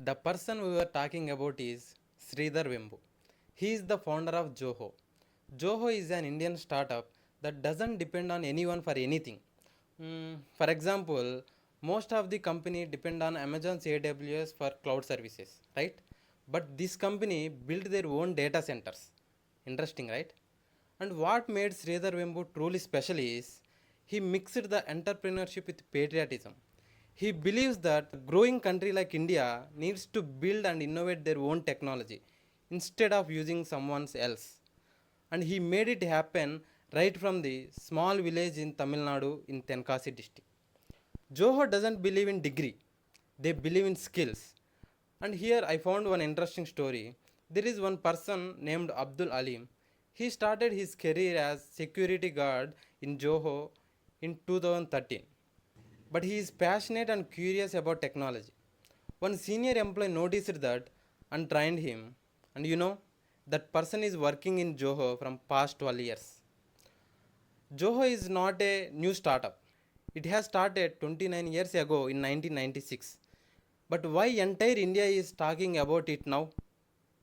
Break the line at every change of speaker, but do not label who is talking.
The person we were talking about is Sridhar Vembu. He is the founder of Zoho. Zoho is an Indian startup that doesn't depend on anyone for anything. For example, most of the company depend on Amazon's AWS for cloud services, right? But this company built their own data centers. Interesting, right? And what made Sridhar Vembu truly special is he mixed the entrepreneurship with patriotism. He believes that a growing country like India needs to build and innovate their own technology instead of using someone else. And he made it happen right from the small village in Tamil Nadu in Tenkasi district. Joho doesn't believe in degree, they believe in skills. And here I found one interesting story. There is one person named Abdul Alim. He started his career as security guard in Joho in 2013. But he is passionate and curious about technology. One senior employee noticed that and trained him. And that person is working in Joho from past 12 years. Joho is not a new startup. It has started 29 years ago in 1996. But why entire India is talking about it now?